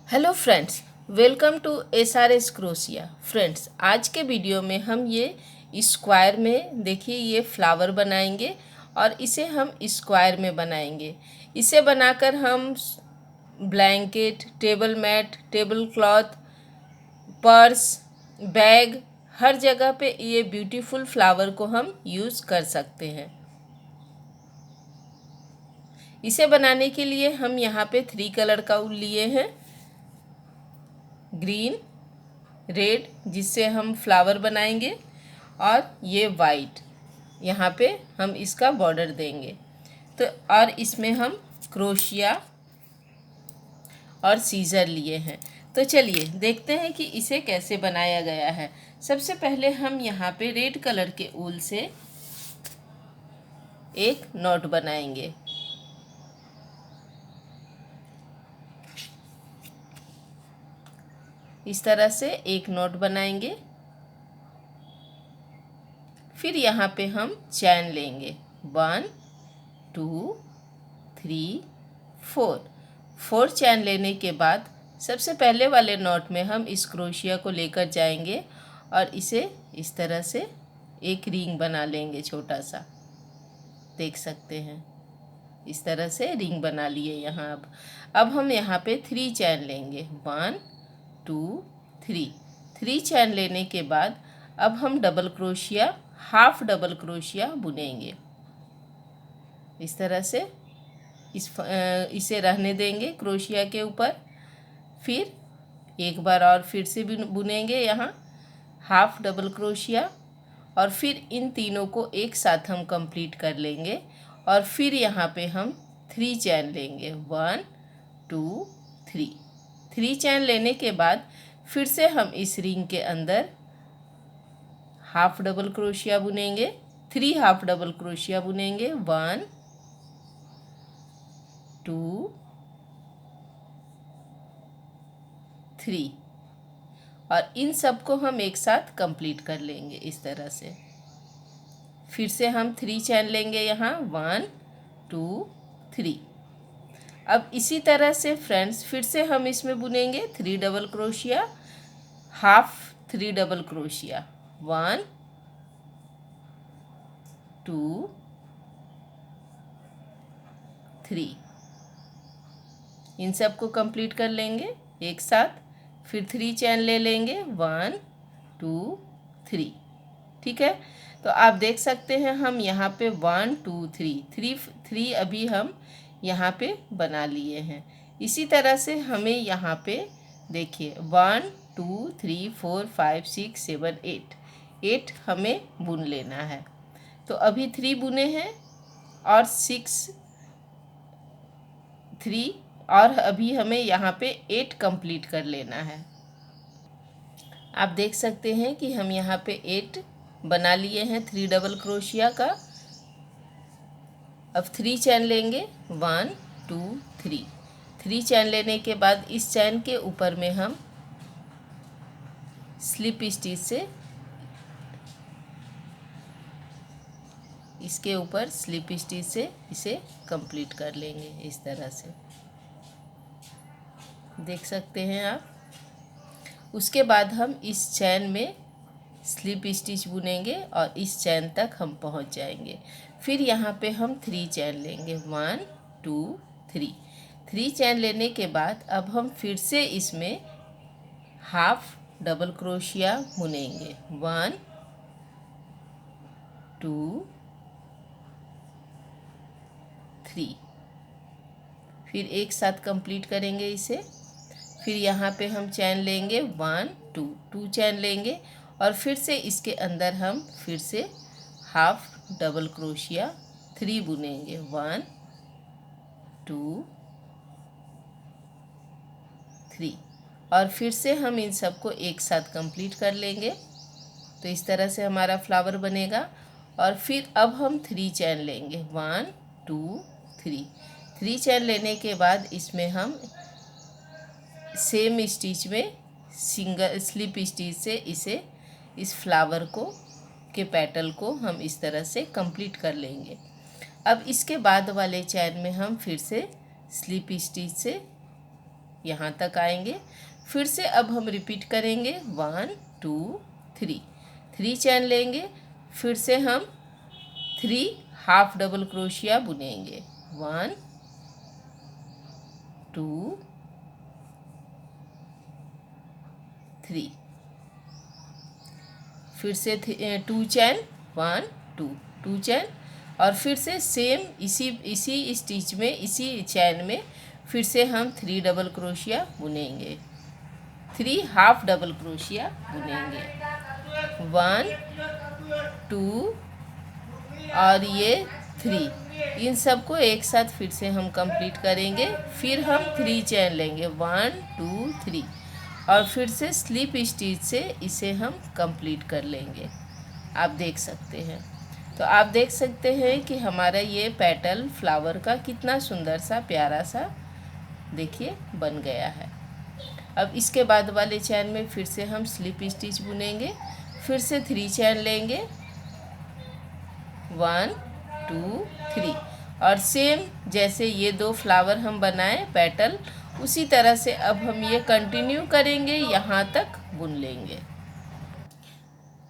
Hello friends, welcome to SRS crochet. Friends, आज के video में हम ये स्क्वायर में देखिए ये फ्लावर बनाएंगे और इसे हम स्क्वायर में बनाएंगे। इसे बनाकर हम blanket, table mat, table cloth, purse, bag, हर जगह पे ये ब्यूटीफुल फ्लावर को हम यूज़ कर सकते हैं। इसे बनाने के लिए हम यहाँ पे 3 कलर का ऊल लिए हैं, ग्रीन, रेड जिससे हम फ्लावर बनाएंगे, और ये वाइट, यहाँ पे हम इसका बॉर्डर देंगे। तो और इसमें हम क्रोशिया और सीजर लिए हैं। तो चलिए देखते हैं कि इसे कैसे बनाया गया है। सबसे पहले हम यहाँ पे रेड कलर के ऊल से एक नॉट बनाएंगे। इस तरह से एक नॉट बनाएंगे। फिर यहाँ पे हम चैन लेंगे, 1 2 3 4 चैन लेने के बाद सबसे पहले वाले नॉट में हम इस क्रोशिया को लेकर जाएंगे और इसे इस तरह से एक रिंग बना लेंगे छोटा सा। देख सकते हैं इस तरह से रिंग बना लिए यहाँ। अब हम यहाँ पे 3 चैन लेंगे, 1 2 3 चैन लेने के बाद अब हम double crochet, half double crochet बुनेंगे। इस तरह से इसे रहने देंगे क्रोशिया के ऊपर। फिर एक बार और फिर से बुनेंगे यहाँ हाफ डबल क्रोशिया, और फिर इन तीनों को एक साथ हम कंप्लीट कर लेंगे। और फिर यहाँ पे हम 3 चैन लेंगे, 1 2 3 चैन लेने के बाद फिर से हम इस रिंग के अंदर हाफ डबल क्रोशिया बुनेंगे, 3 हाफ डबल क्रोशिया बुनेंगे, 1 2 3, और इन सब को हम एक साथ कंप्लीट कर लेंगे इस तरह से। फिर से हम 3 चैन लेंगे यहाँ, 1 2 3। अब इसी तरह से फ्रेंड्स फिर से हम इसमें बुनेंगे 3 double crochet, half 3 double crochet, 1 2 3। इन सब को कंप्लीट कर लेंगे एक साथ। फिर 3 चैन ले लेंगे, 1 2 3। ठीक है, तो आप देख सकते हैं हम यहाँ पे 1 2 3 अभी हम यहाँ पे बना लिए हैं। इसी तरह से हमें यहाँ पे देखिए 1 2 3 4 5 6 7 8 हमें बुन लेना है। तो अभी 3 बुने हैं और 3, और अभी हमें यहाँ पे 8 कंप्लीट कर लेना है। आप देख सकते हैं कि हम यहाँ पे 8 बना लिए हैं 3 डबल क्रोशिया का। अब 3 चैन लेंगे, 1 2 3 चैन लेने के बाद इस चैन के ऊपर में हम स्लिप स्टिच से इसके ऊपर स्लिप स्टिच से इसे कंप्लीट कर लेंगे इस तरह से। देख सकते हैं आप। उसके बाद हम इस चैन में स्लिप स्टिच बुनेंगे और इस चैन तक हम पहुंच जाएंगे। फिर यहाँ पे हम 3 चैन लेंगे, 1 2 3 चैन लेने के बाद अब हम फिर से इसमें हाफ डबल क्रोशिया बुनेंगे, 1 2 3। फिर एक साथ कंप्लीट करेंगे इसे। फिर यहाँ पे हम चैन लेंगे, 1 2 चैन लेंगे, और फिर से इसके अंदर हम फिर से हाफ डबल क्रोशिया 3 बुनेंगे, 1 2 3, और फिर से हम इन सबको एक साथ कंप्लीट कर लेंगे। तो इस तरह से हमारा फ्लावर बनेगा। और फिर अब हम 3 चैन लेंगे, 1 2 3 चैन लेने के बाद इसमें हम सेम स्टिच में सिंगल स्लिप स्टिच से इस फ्लावर को के पेटल को हम इस तरह से कंप्लीट कर लेंगे। अब इसके बाद वाले चैन में हम फिर से स्लिप स्टिच से यहाँ तक आएंगे। फिर से अब हम रिपीट करेंगे 1 2 3, 3 चैन लेंगे, फिर से हम 3 हाफ डबल क्रोशिया बुनेंगे। 1 2 3, फिर से 2 चैन, 1 2, 2 चैन, और फिर से सेम इसी स्टिच में, इसी चैन में फिर से हम 3 डबल क्रोशिया बुनेंगे, 3 हाफ डबल क्रोशिया बुनेंगे। 1 2 और ये 3, इन सबको एक साथ फिर से हम कंप्लीट करेंगे। फिर हम 3 चैन लेंगे, 1 2 3, और फिर से स्लिप स्टिच से इसे हम कंप्लीट कर लेंगे। आप देख सकते हैं। तो आप देख सकते हैं कि हमारा ये पेटल फ्लावर का कितना सुंदर सा प्यारा सा देखिए बन गया है। अब इसके बाद वाले चैन में फिर से हम स्लिप स्टिच बुनेंगे, फिर से 3 चैन लेंगे, 1 2 3, और सेम जैसे ये 2 फ्लावर हम बनाए पेटल, उसी तरह से अब हम ये कंटिन्यू करेंगे, यहाँ तक बुन लेंगे।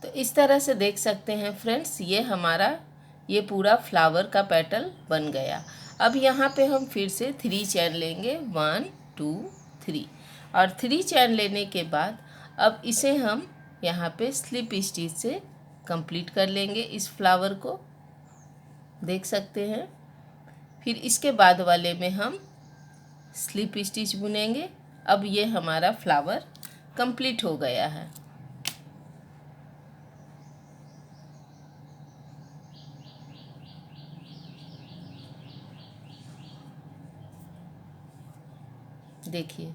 तो इस तरह से देख सकते हैं फ्रेंड्स, ये हमारा ये पूरा फ्लावर का पेटल बन गया। अब यहाँ पे हम फिर से 3 चैन लेंगे, 1 2 3, और 3 चैन लेने के बाद अब इसे हम यहाँ पे स्लिप स्टिच से कंप्लीट कर लेंगे इस फ्लावर को, देख सकते हैं। फिर इसके बाद वाले में हम स्लिप स्टिच बुनेंगे। अब ये हमारा फ्लावर कंप्लीट हो गया है। देखिए,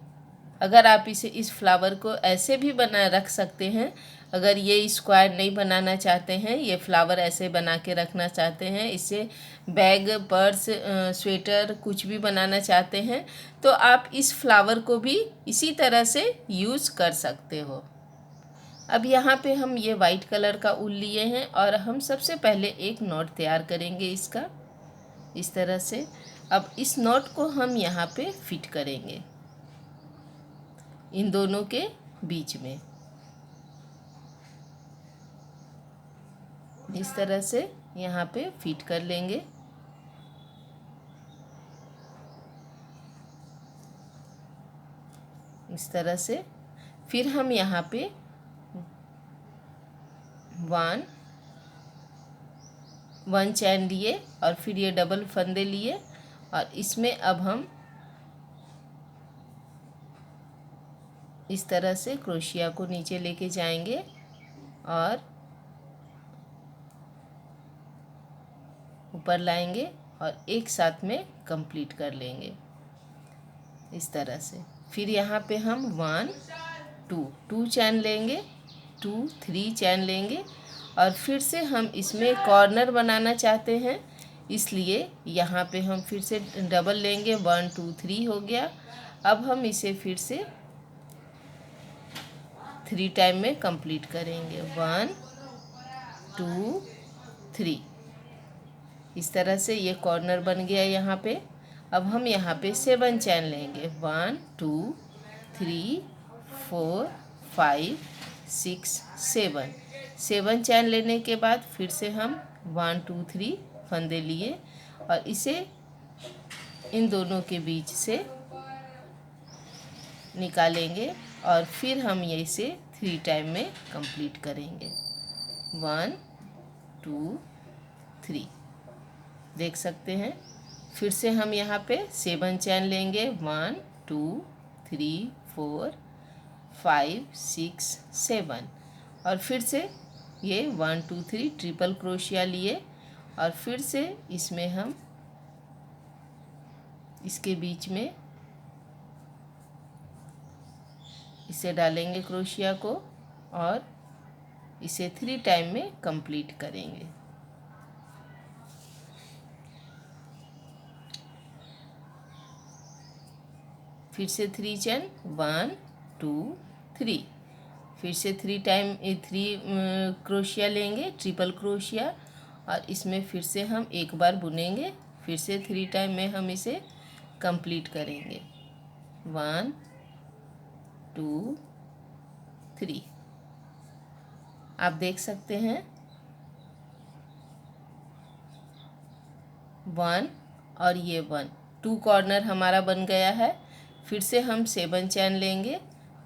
अगर आप इस फ्लावर को ऐसे भी बना रख सकते हैं। अगर ये स्क्वायर नहीं बनाना चाहते हैं, ये फ्लावर ऐसे बना के रखना चाहते हैं, इससे बैग, पर्स, स्वेटर कुछ भी बनाना चाहते हैं, तो आप इस फ्लावर को भी इसी तरह से यूज़ कर सकते हो। अब यहाँ पे हम ये वाइट कलर का ऊन लिए हैं और हम सबसे पहले एक नॉट तैयार करेंगे इसका, इस तरह से। अब इस नॉट को हम यहाँ पे फिट करेंगे इन दोनों के बीच में, इस तरह से यहाँ पे फिट कर लेंगे। इस तरह से फिर हम यहाँ पे 1 चैन लिए और फिर ये डबल फंदे लिए, और इसमें अब हम इस तरह से क्रोशिया को नीचे लेके जाएंगे और ऊपर लाएंगे और एक साथ में कंप्लीट कर लेंगे इस तरह से। फिर यहाँ पे हम 1 2 चैन लेंगे, 2 3 चैन लेंगे, और फिर से हम इसमें कॉर्नर बनाना चाहते हैं, इसलिए यहाँ पे हम फिर से डबल लेंगे। 1 2 3 हो गया। अब हम इसे फिर से 3 टाइम में कंप्लीट करेंगे, 1 2 3। इस तरह से ये कॉर्नर बन गया यहाँ पे। अब हम यहाँ पे 7 चैन लेंगे, 1 2 3 4 5 6 7 चैन लेने के बाद फिर से हम 1 2 3 फंदे लिए और इसे इन दोनों के बीच से निकालेंगे और फिर हम ये इसे 3 टाइम में कंप्लीट करेंगे, 1 2 3। देख सकते हैं। फिर से हम यहाँ पे 7 चैन लेंगे, 1 2 3 4 5 6 7, और फिर से ये 1 2 3 ट्रिपल क्रोशिया लिए और फिर से इसमें हम इसके बीच में इसे डालेंगे क्रोशिया को और इसे 3 टाइम में कंप्लीट करेंगे। फिर से 3 चैन, 1 2 3, फिर से 3 टाइम 3 क्रोशिया लेंगे, ट्रिपल क्रोशिया, और इसमें फिर से हम एक बार बुनेंगे, फिर से 3 टाइम में हम इसे कंप्लीट करेंगे, 1 2 3। आप देख सकते हैं 1 और ये 1, 2 कॉर्नर हमारा बन गया है। फिर से हम 7 चैन लेंगे,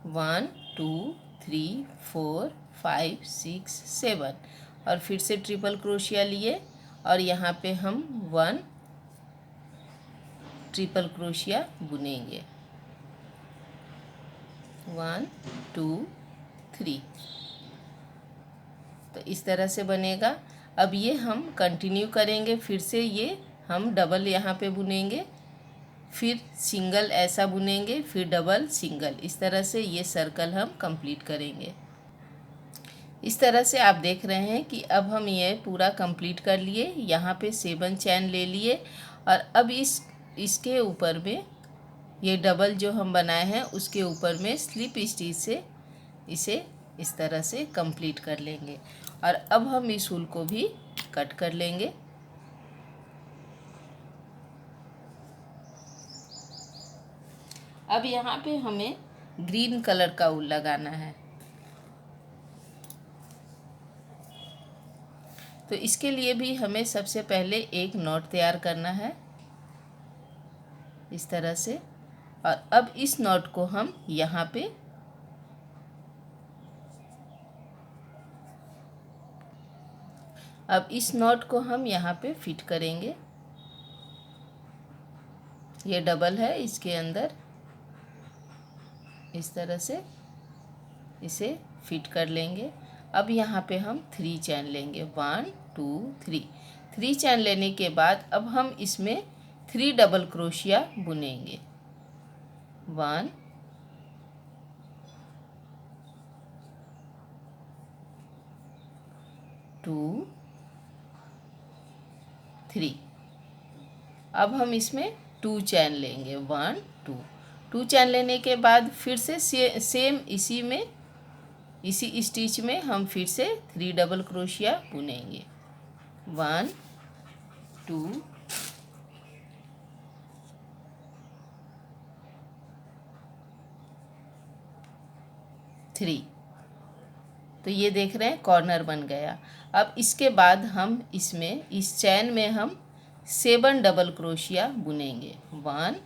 1 2 3 4 5 6 7, और फिर से ट्रिपल क्रोशिया लिए और यहाँ पे हम 1 ट्रिपल क्रोशिया बुनेंगे, 1 2 3। तो इस तरह से बनेगा। अब ये हम कंटिन्यू करेंगे, फिर से ये हम डबल यहाँ पे बुनेंगे, फिर सिंगल ऐसा बुनेंगे, फिर डबल सिंगल, इस तरह से ये सर्कल हम कंप्लीट करेंगे। इस तरह से आप देख रहे हैं कि अब हम ये पूरा कंप्लीट कर लिए। यहाँ पे 7 चैन ले लिए और अब इसके ऊपर में ये डबल जो हम बनाए हैं उसके ऊपर में स्लिप स्टिच से इसे इस तरह से कंप्लीट कर लेंगे। और अब हम इस ऊल को भी कट कर लेंगे। अब यहाँ पे हमें ग्रीन कलर का ऊल लगाना है, तो इसके लिए भी हमें सबसे पहले एक नॉट तैयार करना है इस तरह से। और अब इस नॉट को हम यहाँ पे फिट करेंगे। ये डबल है, इसके अंदर इस तरह से इसे फिट कर लेंगे। अब यहाँ पे हम 3 चैन लेंगे, 1 2 3। 3 चैन लेने के बाद अब हम इसमें 3 डबल क्रोशिया बुनेंगे, 1 2 3। अब हम इसमें 2 चैन लेंगे, 1 2। 2 चैन लेने के बाद फिर से सेम इसी स्टिच में हम फिर से 3 डबल क्रोशिया बुनेंगे, 1 2 3। तो ये देख रहे हैं कॉर्नर बन गया। अब इसके बाद हम इसमें इस चैन में हम 7 डबल क्रोशिया बुनेंगे, 1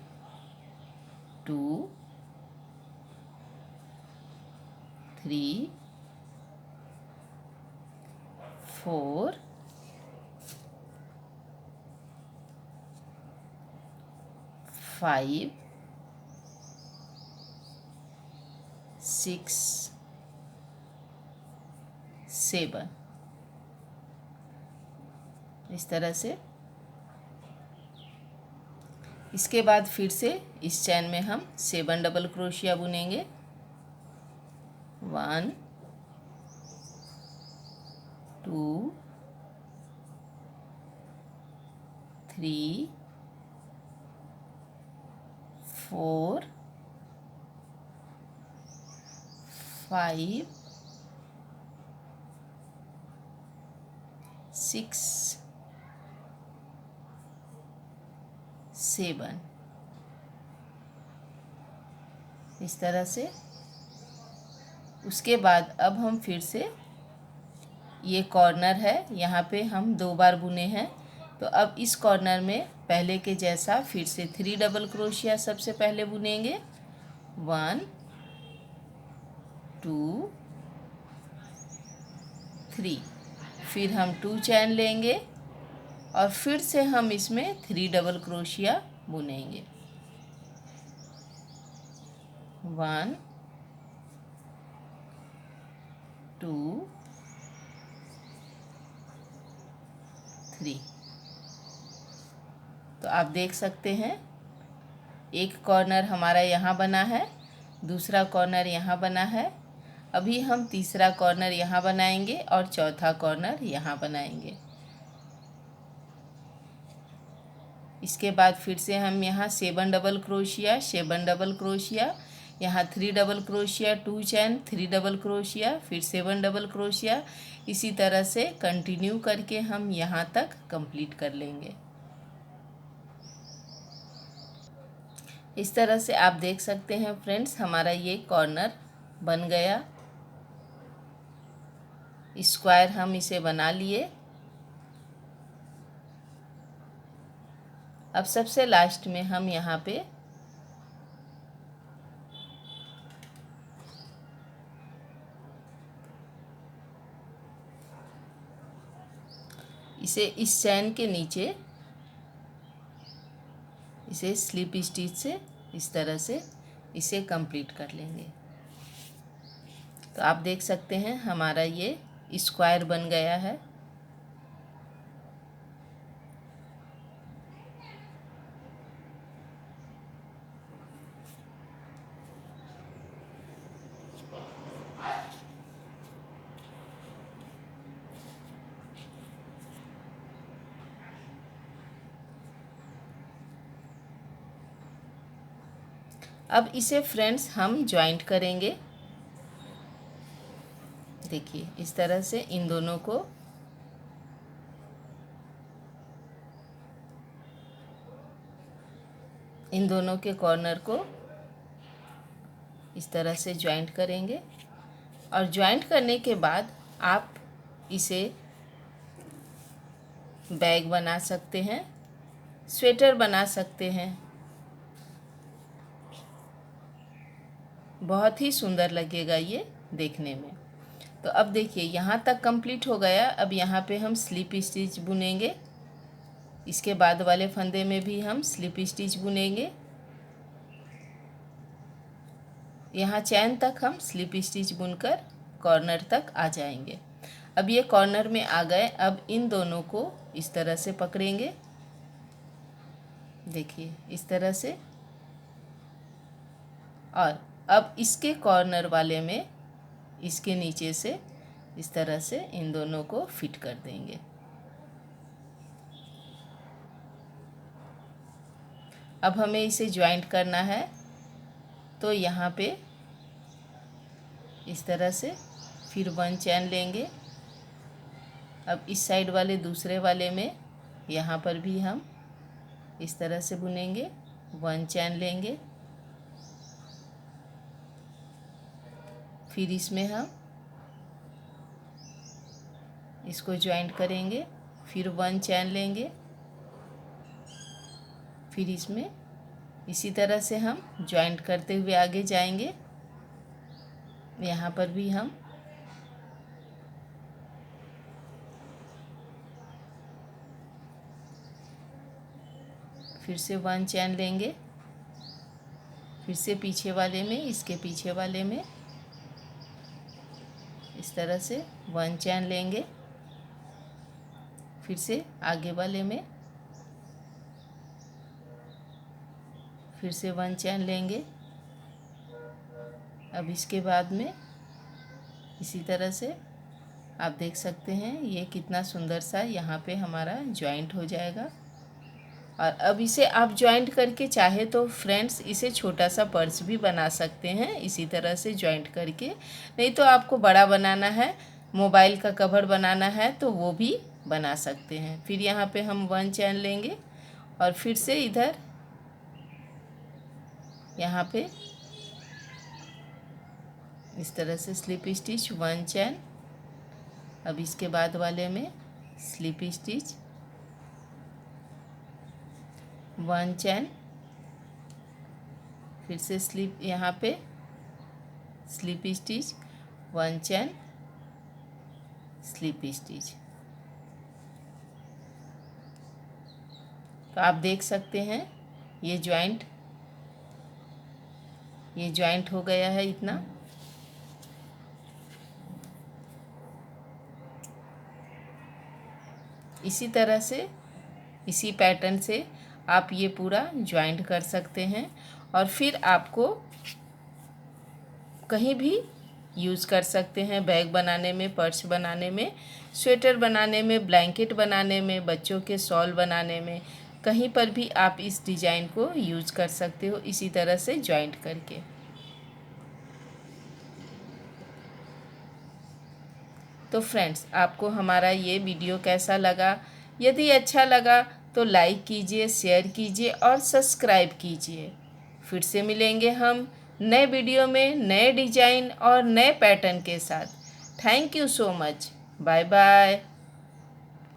2 3 4 5 6 7, इस तरह से। इसके बाद फिर से इस चैन में हम 7 डबल क्रोशिया बुनेंगे, 1 2 3 4 5 6 7, इस तरह से। उसके बाद अब हम फिर से ये कॉर्नर है, यहाँ पे हम 2 बार बुने हैं, तो अब इस कॉर्नर में पहले के जैसा फिर से 3 डबल क्रोशिया सबसे पहले बुनेंगे, 1 2 3। फिर हम 2 चैन लेंगे और फिर से हम इसमें 3 डबल क्रोशिया बुनेंगे, 1 2 3। तो आप देख सकते हैं एक कॉर्नर हमारा यहाँ बना है, दूसरा कॉर्नर यहाँ बना है। अभी हम तीसरा कॉर्नर यहाँ बनाएंगे और चौथा कॉर्नर यहाँ बनाएंगे। इसके बाद फिर से हम यहाँ 7 डबल क्रोशिया, 7 डबल क्रोशिया, यहाँ 3 डबल क्रोशिया, 2 चैन, 3 डबल क्रोशिया, फिर 7 डबल क्रोशिया, इसी तरह से कंटिन्यू करके हम यहाँ तक कंप्लीट कर लेंगे। इस तरह से आप देख सकते हैं फ्रेंड्स, हमारा ये कॉर्नर बन गया। स्क्वायर हम इसे बना लिए। अब सबसे लास्ट में हम यहाँ पे इसे इस चैन के नीचे इसे स्लिप स्टिच से इस तरह से इसे कंप्लीट कर लेंगे। तो आप देख सकते हैं हमारा ये स्क्वायर बन गया है। अब इसे फ्रेंड्स हम जॉइंट करेंगे। देखिए इस तरह से इन दोनों को इन दोनों के कॉर्नर को इस तरह से जॉइंट करेंगे। और जॉइंट करने के बाद आप इसे बैग बना सकते हैं, स्वेटर बना सकते हैं, बहुत ही सुंदर लगेगा ये देखने में। तो अब देखिए यहाँ तक कंप्लीट हो गया। अब यहाँ पे हम स्लिप स्टिच बुनेंगे। इसके बाद वाले फंदे में भी हम स्लिप स्टिच बुनेंगे। यहाँ चैन तक हम स्लिप स्टिच बुनकर कॉर्नर तक आ जाएंगे। अब ये कॉर्नर में आ गए। अब इन दोनों को इस तरह से पकड़ेंगे। देखिए इस तरह से। और अब इसके कॉर्नर वाले में इसके नीचे से इस तरह से इन दोनों को फिट कर देंगे। अब हमें इसे ज्वाइंट करना है। तो यहाँ पे इस तरह से फिर 1 चैन लेंगे। अब इस साइड वाले दूसरे वाले में यहाँ पर भी हम इस तरह से बुनेंगे। 1 चैन लेंगे। फिर इसमें हम इसको ज्वाइंट करेंगे। फिर 1 चैन लेंगे। फिर इसमें इसी तरह से हम ज्वाइंट करते हुए आगे जाएंगे। यहाँ पर भी हम फिर से 1 चैन लेंगे। फिर से पीछे वाले में, इसके पीछे वाले में इस तरह से 1 चैन लेंगे। फिर से आगे वाले में फिर से 1 चैन लेंगे। अब इसके बाद में इसी तरह से आप देख सकते हैं ये कितना सुंदर सा यहाँ पे हमारा जॉइंट हो जाएगा। और अब इसे आप जॉइंट करके चाहे तो फ्रेंड्स इसे छोटा सा पर्स भी बना सकते हैं इसी तरह से जॉइंट करके। नहीं तो आपको बड़ा बनाना है, मोबाइल का कवर बनाना है तो वो भी बना सकते हैं। फिर यहाँ पे हम 1 चैन लेंगे और फिर से इधर यहाँ पे इस तरह से स्लिप स्टिच 1 चैन। अब इसके बाद वाले में स्लिप स्टिच 1 चैन। फिर से स्लिप यहाँ पे स्लिप स्टिच 1 चैन, स्लिप स्टिच। तो आप देख सकते हैं ये जॉइंट हो गया है इतना। इसी तरह से इसी पैटर्न से आप ये पूरा जॉइंट कर सकते हैं और फिर आपको कहीं भी यूज़ कर सकते हैं। बैग बनाने में, पर्स बनाने में, स्वेटर बनाने में, ब्लैंकेट बनाने में, बच्चों के शॉल बनाने में, कहीं पर भी आप इस डिज़ाइन को यूज़ कर सकते हो इसी तरह से जॉइंट करके। तो फ्रेंड्स आपको हमारा ये वीडियो कैसा लगा? यदि अच्छा लगा तो लाइक कीजिए, शेयर कीजिए और सब्सक्राइब कीजिए। फिर से मिलेंगे हम नए वीडियो में नए डिजाइन और नए पैटर्न के साथ। Thank you so much. Bye bye.